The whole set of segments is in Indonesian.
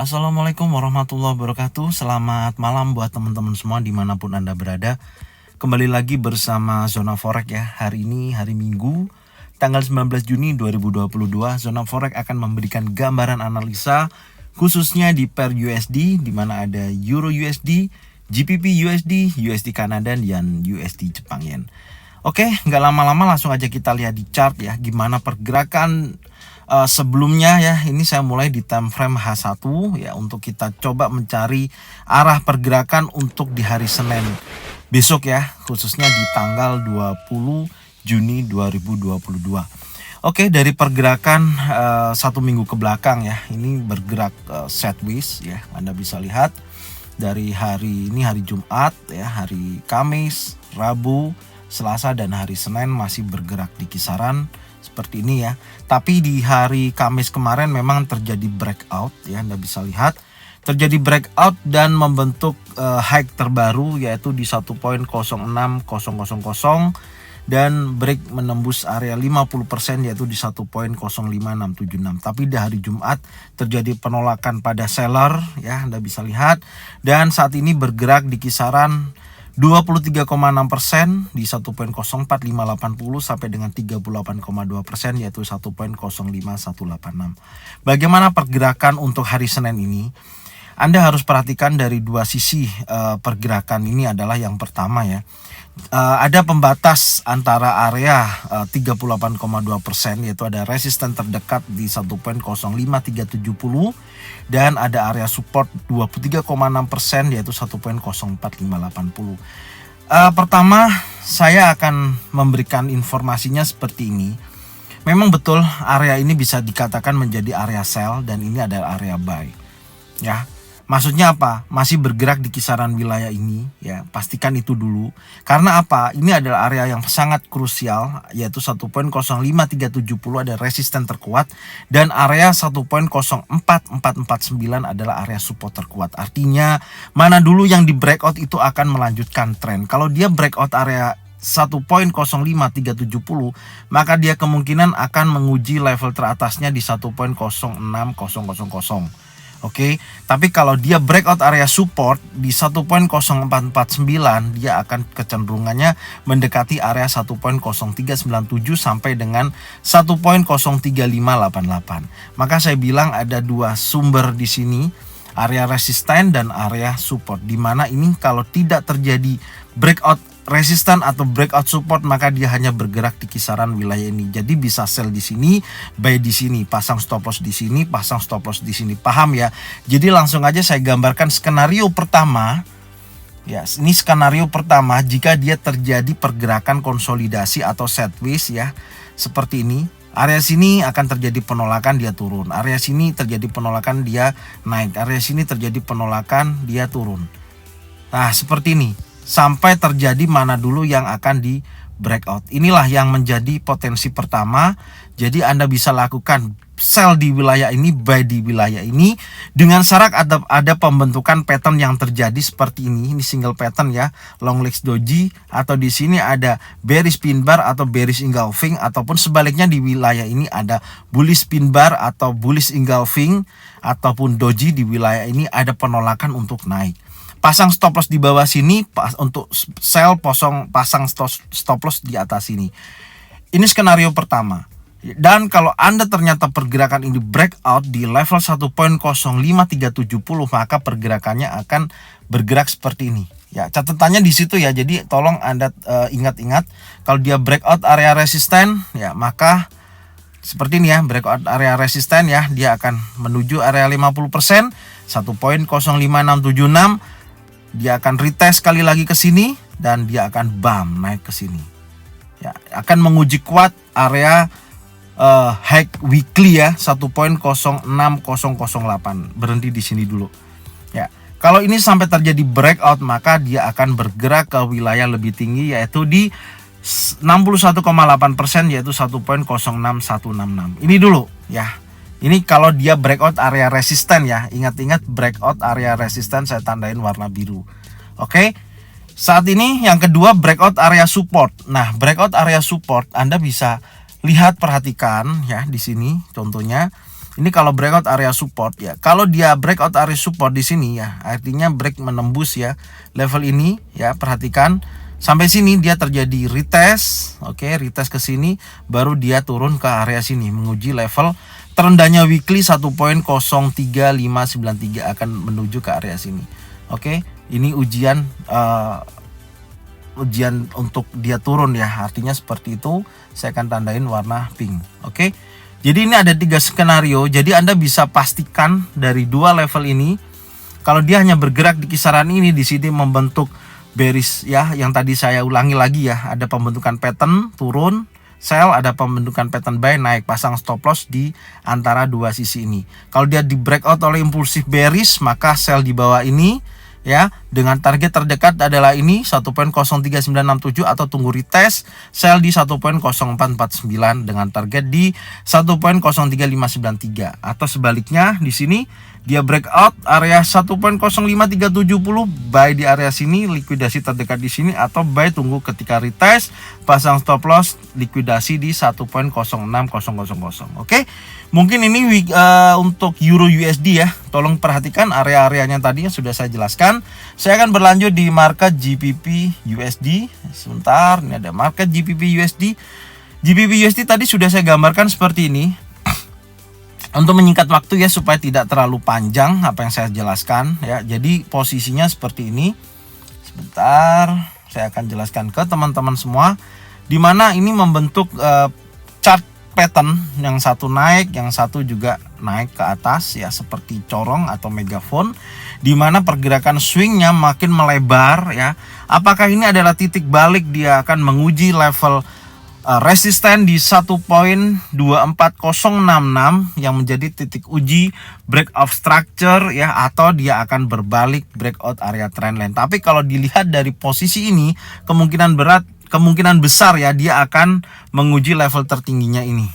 Assalamualaikum warahmatullahi wabarakatuh. Selamat malam buat teman-teman semua dimanapun Anda berada. Kembali lagi bersama Zona Forex ya. Hari ini hari Minggu tanggal 19 Juni 2022. Zona Forex akan memberikan gambaran analisa khususnya di pair USD, di mana ada Euro USD, GBP USD, USD Kanada, dan USD Jepang Yen. Oke, nggak lama-lama langsung aja kita lihat di chart ya, gimana pergerakan sebelumnya ya. Ini saya mulai di time frame H1 ya, untuk kita coba mencari arah pergerakan untuk di hari Senin besok ya, khususnya di tanggal 20 Juni 2022. Oke, dari pergerakan satu minggu ke belakang ya, ini bergerak sideways ya. Anda bisa lihat dari hari ini, hari Jumat ya, hari Kamis, Rabu, Selasa, dan hari Senin masih bergerak di kisaran seperti ini ya. Tapi di hari Kamis kemarin memang terjadi breakout ya, Anda bisa lihat terjadi breakout dan membentuk high terbaru yaitu di 1.06000 dan break menembus area 50% yaitu di 1.05676. Tapi di hari Jumat terjadi penolakan pada seller ya, Anda bisa lihat, dan saat ini bergerak di kisaran 23,6% di 1.04580 sampai dengan 38,2% yaitu 1.05186. Bagaimana pergerakan untuk hari Senin ini? Anda harus perhatikan dari dua sisi pergerakan ini. Adalah yang pertama ya, ada pembatas antara area 38,2% yaitu ada resisten terdekat di 1.05370 dan ada area support 23,6% yaitu 1.04580. Pertama, saya akan memberikan informasinya seperti ini. Memang betul area ini bisa dikatakan menjadi area sell dan ini adalah area buy ya. Maksudnya apa? Masih bergerak di kisaran wilayah ini ya, pastikan itu dulu. Karena apa? Ini adalah area yang sangat krusial yaitu 1.05370 ada resisten terkuat dan area 1.04449 adalah area support terkuat. Artinya mana dulu yang di breakout itu akan melanjutkan tren. Kalau dia breakout area 1.05370 maka dia kemungkinan akan menguji level teratasnya di 1.06000. Oke, tapi kalau dia breakout area support di 1.0449 dia akan kecenderungannya mendekati area 1.0397 sampai dengan 1.03588. Maka saya bilang ada dua sumber di sini, area resisten dan area support, di mana ini kalau tidak terjadi breakout resisten atau breakout support maka dia hanya bergerak di kisaran wilayah ini. Jadi bisa sell di sini, buy di sini, pasang stop loss di sini, pasang stop loss di sini. Paham ya? Jadi langsung aja saya gambarkan skenario pertama. Ya, ini skenario pertama jika dia terjadi pergerakan konsolidasi atau sideways ya. Seperti ini. Area sini akan terjadi penolakan, dia turun. Area sini terjadi penolakan, dia naik. Area sini terjadi penolakan, dia turun. Nah, seperti ini. Sampai terjadi mana dulu yang akan di breakout. Inilah yang menjadi potensi pertama. Jadi Anda bisa lakukan sell di wilayah ini, buy di wilayah ini dengan syarat ada pembentukan pattern yang terjadi seperti ini. Ini single pattern ya, long legs doji, atau di sini ada bearish pin bar atau bearish engulfing, ataupun sebaliknya di wilayah ini ada bullish pin bar atau bullish engulfing, ataupun doji di wilayah ini ada penolakan untuk naik. Pasang stop loss di bawah sini, untuk sell pasang stop loss di atas sini. Ini skenario pertama. Dan kalau Anda ternyata pergerakan ini breakout di level 1.05370 maka pergerakannya akan bergerak seperti ini. Ya, catatannya di situ ya. Jadi tolong Anda ingat-ingat, kalau dia breakout area resisten ya, maka seperti ini ya, breakout area resisten ya, dia akan menuju area 50%, 1.05676. Dia akan retest sekali lagi ke sini dan dia akan bam naik ke sini. Ya, akan menguji kuat area high weekly ya, 1.06008. Berhenti di sini dulu. Ya, kalau ini sampai terjadi breakout maka dia akan bergerak ke wilayah lebih tinggi yaitu di 61,8% yaitu 1.06166. Ini dulu ya. Ini kalau dia breakout area resisten ya. Ingat-ingat breakout area resisten saya tandain warna biru. Oke. Saat ini yang kedua breakout area support. Nah, breakout area support Anda bisa lihat, perhatikan ya di sini contohnya. Ini kalau breakout area support ya. Kalau dia breakout area support di sini ya, artinya break menembus ya level ini ya. Perhatikan sampai sini dia terjadi retest, oke, retest ke sini baru dia turun ke area sini menguji level terendahnya weekly 1.03593 akan menuju ke area sini. Oke, ini ujian untuk dia turun ya. Artinya seperti itu. Saya akan tandain warna pink. Oke. Jadi ini ada 3 skenario. Jadi Anda bisa pastikan dari 2 level ini, kalau dia hanya bergerak di kisaran ini, di sini membentuk bearish ya, yang tadi saya ulangi lagi ya, ada pembentukan pattern turun, sell, ada pembentukan pattern buy naik, pasang stop loss di antara 2 sisi ini. Kalau dia di breakout oleh impulsif bearish, maka sell di bawah ini ya, dengan target terdekat adalah ini 1.03967 atau tunggu retest, sell di 1.0449 dengan target di 1.03593, atau sebaliknya di sini dia breakout area 1.05370, buy di area sini, likuidasi terdekat di sini, atau buy tunggu ketika retest, pasang stop loss, likuidasi di 1.06000. Oke. Mungkin ini untuk Euro USD ya. Tolong perhatikan area-areanya tadi yang sudah saya jelaskan. Saya akan berlanjut di market GBP USD. Sebentar, ini ada market GBP USD. GBP USD tadi sudah saya gambarkan seperti ini. Untuk menyingkat waktu ya, supaya tidak terlalu panjang apa yang saya jelaskan ya. Jadi posisinya seperti ini. Sebentar, saya akan jelaskan ke teman-teman semua. Dimana ini membentuk chart pattern, yang satu naik, yang satu juga naik ke atas ya, seperti corong atau megaphone, di mana pergerakan swingnya makin melebar ya. Apakah ini adalah titik balik, dia akan menguji level resisten di 1.24066 yang menjadi titik uji break of structure ya, atau dia akan berbalik breakout area trendline. Tapi kalau dilihat dari posisi ini, kemungkinan besar ya dia akan menguji level tertingginya ini.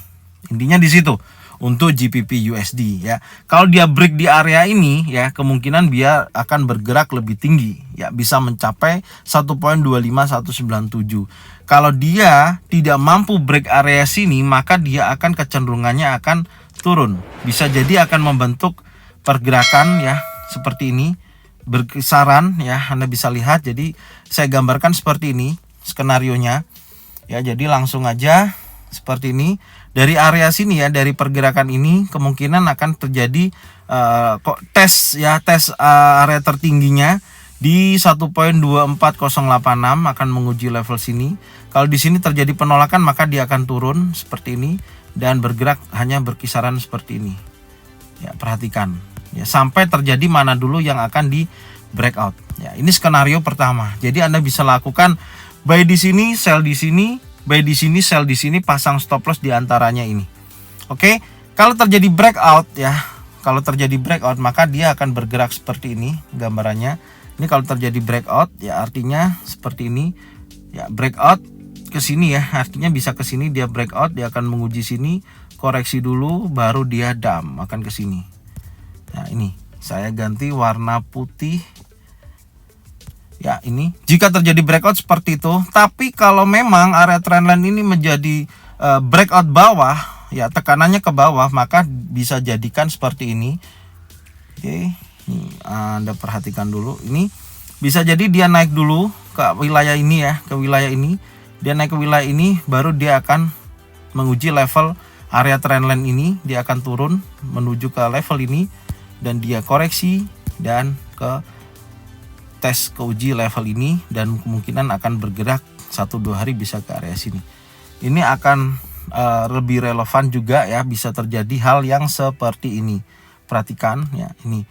Intinya di situ untuk GBP USD ya. Kalau dia break di area ini ya, kemungkinan dia akan bergerak lebih tinggi ya, bisa mencapai 1.25197. Kalau dia tidak mampu break area sini, maka dia akan kecenderungannya akan turun. Bisa jadi akan membentuk pergerakan ya seperti ini, berkisaran ya. Anda bisa lihat, jadi saya gambarkan seperti ini skenarionya ya. Jadi langsung aja seperti ini, dari area sini ya, dari pergerakan ini kemungkinan akan terjadi tes area tertingginya di 1.24086 akan menguji level sini. Kalau di sini terjadi penolakan, maka dia akan turun seperti ini dan bergerak hanya berkisaran seperti ini ya. Perhatikan ya, sampai terjadi mana dulu yang akan di breakout ya. Ini skenario pertama. Jadi Anda bisa lakukan buy di sini, sell di sini, buy di sini, sell di sini, pasang stop loss di antaranya ini. Oke, kalau terjadi breakout ya, kalau terjadi breakout maka dia akan bergerak seperti ini gambarannya. Ini kalau terjadi breakout ya, artinya seperti ini ya, breakout ke sini ya, artinya bisa ke sini, dia breakout, dia akan menguji sini, koreksi dulu, baru dia dump akan ke sini. Nah, ini saya ganti warna putih. Ya, ini jika terjadi breakout seperti itu. Tapi kalau memang area trendline ini menjadi breakout bawah ya, tekanannya ke bawah, maka bisa jadikan seperti ini. Oke, ini Anda perhatikan dulu. Ini bisa jadi dia naik dulu ke wilayah ini ya, ke wilayah ini. Dia naik ke wilayah ini, baru dia akan menguji level area trendline ini. Dia akan turun menuju ke level ini dan dia koreksi dan ke tes ke uji level ini, dan kemungkinan akan bergerak 1-2 hari bisa ke area sini. Ini akan lebih relevan juga ya, bisa terjadi hal yang seperti ini. Perhatikan ya, ini.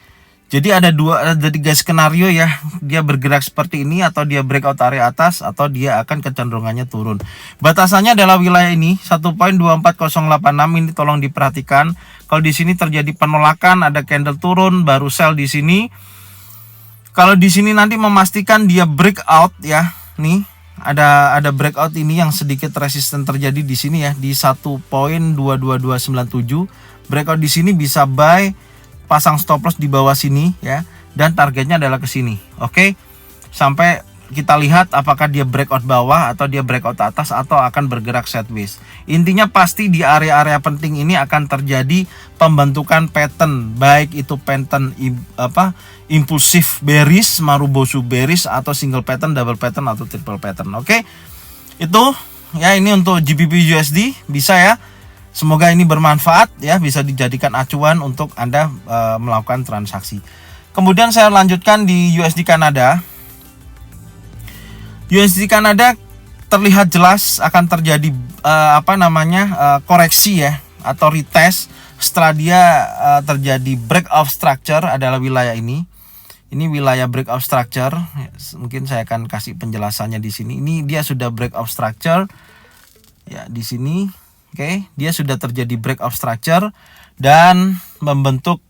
Jadi ada 3 skenario ya, dia bergerak seperti ini, atau dia breakout area atas, atau dia akan kecenderungannya turun. Batasannya adalah wilayah ini 1.24086. Ini tolong diperhatikan. Kalau di sini terjadi penolakan, ada candle turun, baru sell di sini. Kalau di sini nanti memastikan dia breakout ya, nih ada breakout ini yang sedikit resisten terjadi di sini ya, di 1.22297. Breakout di sini bisa buy, pasang stop loss di bawah sini ya, dan targetnya adalah ke sini. Oke, sampai kita lihat apakah dia breakout bawah atau dia breakout atas atau akan bergerak sideways. Intinya pasti di area-area penting ini akan terjadi pembentukan pattern, baik itu pattern impulsif bearish, marubozu bearish, atau single pattern, double pattern, atau triple pattern. Oke. Itu ya, ini untuk GBP USD bisa ya. Semoga ini bermanfaat ya, bisa dijadikan acuan untuk Anda melakukan transaksi. Kemudian saya lanjutkan di USD Kanada. USD Kanada terlihat jelas akan terjadi koreksi ya, atau retest setelah dia terjadi breakout structure adalah wilayah ini. Ini wilayah breakout structure. Mungkin saya akan kasih penjelasannya di sini. Ini dia sudah breakout structure ya di sini. Oke, dia sudah terjadi breakout structure dan membentuk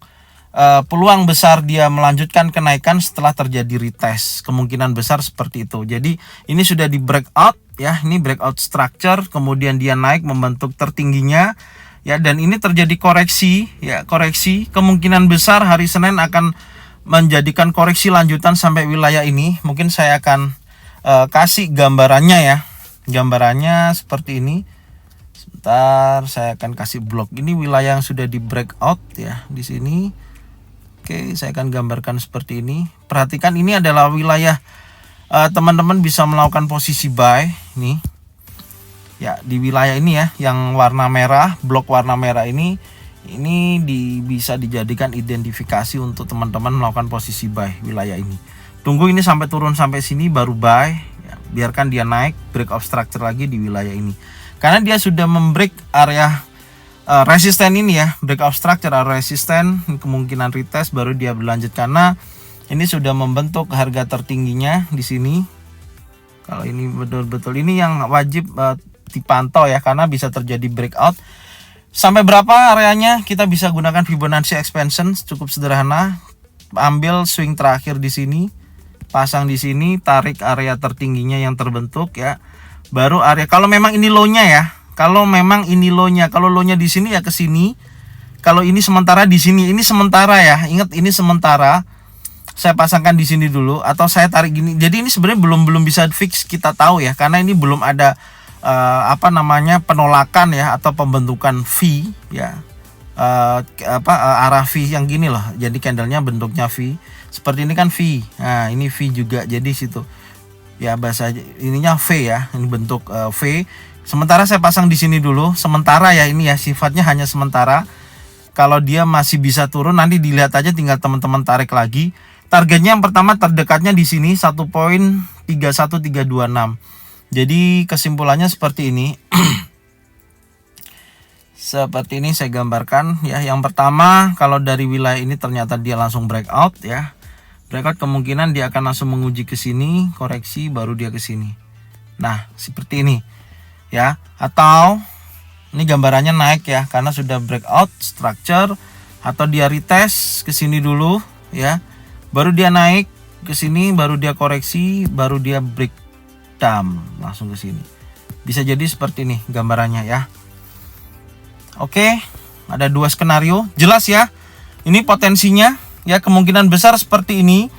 peluang besar dia melanjutkan kenaikan setelah terjadi retest. Kemungkinan besar seperti itu. Jadi ini sudah di breakout ya, ini breakout structure, kemudian dia naik membentuk tertingginya ya, dan ini terjadi koreksi ya, koreksi. Kemungkinan besar hari Senin akan menjadikan koreksi lanjutan sampai wilayah ini. Mungkin saya akan kasih gambarannya ya. Gambarannya seperti ini. Sebentar, saya akan kasih blok. Ini wilayah yang sudah di breakout ya di sini. Oke, saya akan gambarkan seperti ini. Perhatikan, ini adalah wilayah teman-teman bisa melakukan posisi buy nih. Ya, di wilayah ini ya, yang warna merah, blok warna merah ini bisa dijadikan identifikasi untuk teman-teman melakukan posisi buy wilayah ini. Tunggu ini sampai turun sampai sini baru buy. Ya, biarkan dia naik, breakout structure lagi di wilayah ini. Karena dia sudah membreak area resisten ini ya, breakout structure area resisten, kemungkinan retest baru dia berlanjut, karena ini sudah membentuk harga tertingginya di sini. Kalau ini betul-betul ini yang wajib dipantau ya, karena bisa terjadi breakout. Sampai berapa areanya kita bisa gunakan Fibonacci expansion, cukup sederhana. Ambil swing terakhir di sini, pasang di sini, tarik area tertingginya yang terbentuk ya. Baru area, kalau memang ini low-nya ya. Kalau memang ini low-nya, kalau low-nya di sini ya ke sini. Kalau ini sementara di sini, ini sementara ya. Ingat, ini sementara. Saya pasangkan di sini dulu atau saya tarik gini. Jadi ini sebenarnya belum bisa fix kita tahu ya, karena ini belum ada penolakan ya atau pembentukan V ya. Arah V yang gini loh. Jadi candlenya bentuknya V. Seperti ini kan V. Nah, ini V juga. Jadi situ. Ya, bahasa ininya V ya. Ini bentuk V. Sementara saya pasang di sini dulu, sementara ya, ini ya sifatnya hanya sementara. Kalau dia masih bisa turun nanti dilihat aja, tinggal teman-teman tarik lagi. Targetnya yang pertama terdekatnya di sini 1.31326. Jadi kesimpulannya seperti ini. Seperti ini saya gambarkan ya. Yang pertama, kalau dari wilayah ini ternyata dia langsung breakout ya. Breakout kemungkinan dia akan langsung menguji ke sini, koreksi baru dia ke sini. Nah, seperti ini. Ya, atau ini gambarannya naik ya, karena sudah breakout structure, atau dia retest ke sini dulu ya, baru dia naik ke sini, baru dia koreksi, baru dia breakdown langsung ke sini. Bisa jadi seperti ini gambarannya ya. Oke, ada dua skenario, jelas ya. Ini potensinya ya, kemungkinan besar seperti ini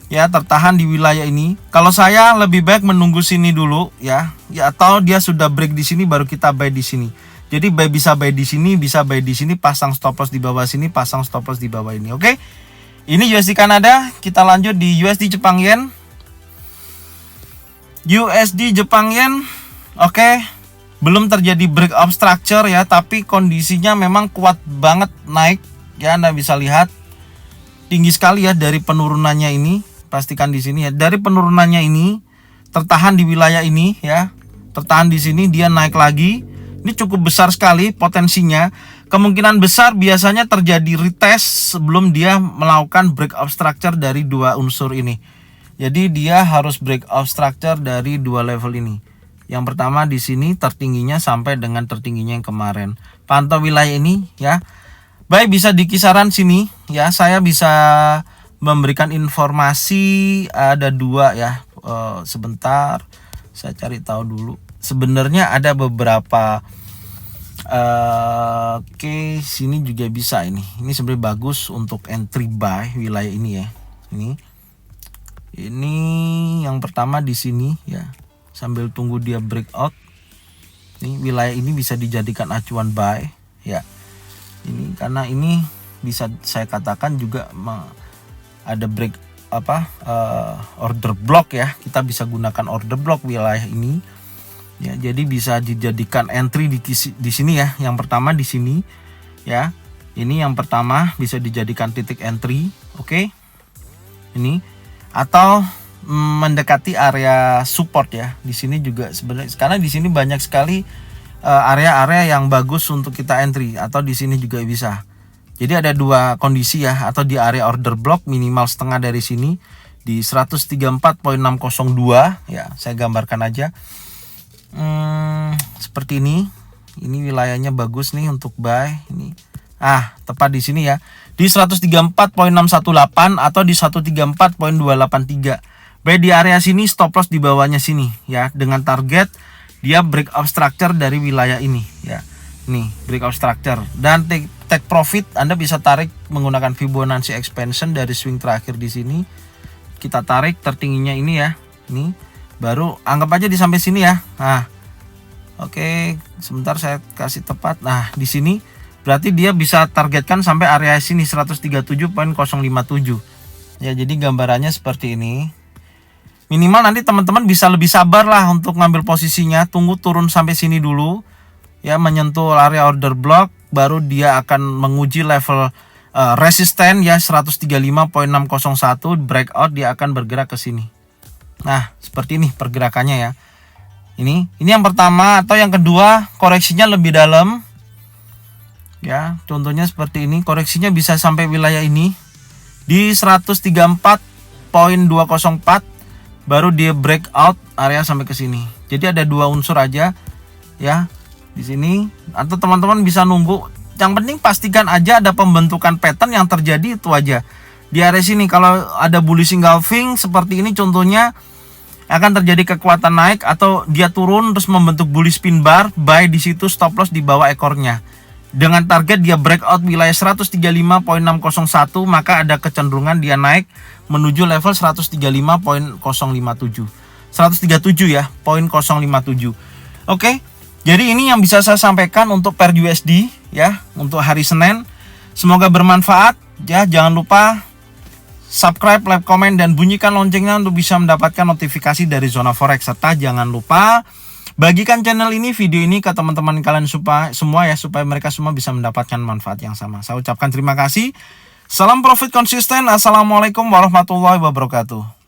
ya, tertahan di wilayah ini. Kalau saya lebih baik menunggu sini dulu ya, atau dia sudah break di sini baru kita buy di sini. Jadi bisa buy di sini, bisa buy di sini, pasang stop loss di bawah sini, pasang stop loss di bawah ini. Oke. Ini USD Kanada, kita lanjut di USD Jepang Yen. USD Jepang Yen, oke. Belum terjadi breakout structure ya, tapi kondisinya memang kuat banget naik ya, Anda bisa lihat. Tinggi sekali ya dari penurunannya ini. Pastikan di sini ya, dari penurunannya ini tertahan di wilayah ini ya, tertahan di sini, dia naik lagi. Ini cukup besar sekali potensinya. Kemungkinan besar biasanya terjadi retest sebelum dia melakukan breakout structure dari dua unsur ini. Jadi dia harus breakout structure dari dua level ini. Yang pertama di sini tertingginya sampai dengan tertingginya yang kemarin. Pantau wilayah ini ya. Baik, bisa di kisaran sini ya. Saya bisa memberikan informasi ada dua ya. Sebentar, saya cari tahu dulu. Sebenarnya ada beberapa. Oke, sini juga bisa ini. Ini sebenarnya bagus untuk entry buy wilayah ini ya. Ini Ini yang pertama di sini ya. Sambil tunggu dia breakout. Ini wilayah ini bisa dijadikan acuan buy ya. Ini karena ini bisa saya katakan juga ada order block ya. Kita bisa gunakan order block wilayah ini. Ya, jadi bisa dijadikan entry di sini ya. Yang pertama di sini ya. Ini yang pertama bisa dijadikan titik entry, oke. Ini atau mendekati area support ya. Di sini juga sebenarnya karena di sini banyak sekali area-area yang bagus untuk kita entry, atau di sini juga bisa. Jadi ada dua kondisi ya, atau di area order block minimal setengah dari sini di 134.602 ya. Saya gambarkan aja. Seperti ini. Ini wilayahnya bagus nih untuk buy ini. Tepat di sini ya. Di 134.618 atau di 134.283. Baik, di area sini stop loss di bawahnya sini ya, dengan target dia breakout structure dari wilayah ini ya. Nih, breakout structure dan take profit Anda bisa tarik menggunakan Fibonacci expansion dari swing terakhir di sini. Kita tarik tertingginya ini ya. Ini baru anggap aja di sampai sini ya. Oke, sebentar saya kasih tepat. Di sini berarti dia bisa targetkan sampai area sini 137.057 ya. Jadi gambarannya seperti ini. Minimal nanti teman-teman bisa lebih sabar lah untuk ngambil posisinya. Tunggu turun sampai sini dulu ya, menyentuh area order block, baru dia akan menguji level resisten ya 135.601. Breakout dia akan bergerak ke sini. Seperti ini pergerakannya ya. Ini yang pertama. Atau yang kedua, koreksinya lebih dalam ya, contohnya seperti ini. Koreksinya bisa sampai wilayah ini di 134.204, baru dia breakout area sampai ke sini. Jadi ada dua unsur aja ya di sini. Atau teman-teman bisa nunggu. Yang penting pastikan aja ada pembentukan pattern yang terjadi, itu aja. Di area sini kalau ada bullish engulfing seperti ini contohnya, akan terjadi kekuatan naik, atau dia turun terus membentuk bullish pin bar, buy di situ, stop loss di bawah ekornya. Dengan target dia breakout wilayah 135.601, maka ada kecenderungan dia naik menuju level 135.057. 137 ya, 0.057. Oke. Jadi ini yang bisa saya sampaikan untuk pair USD ya, untuk hari Senin. Semoga bermanfaat ya. Jangan lupa subscribe, like, komen, dan bunyikan loncengnya untuk bisa mendapatkan notifikasi dari Zona Forex. Serta jangan lupa bagikan channel ini, video ini ke teman-teman kalian supaya mereka semua bisa mendapatkan manfaat yang sama. Saya ucapkan terima kasih. Salam profit konsisten. Assalamualaikum warahmatullahi wabarakatuh.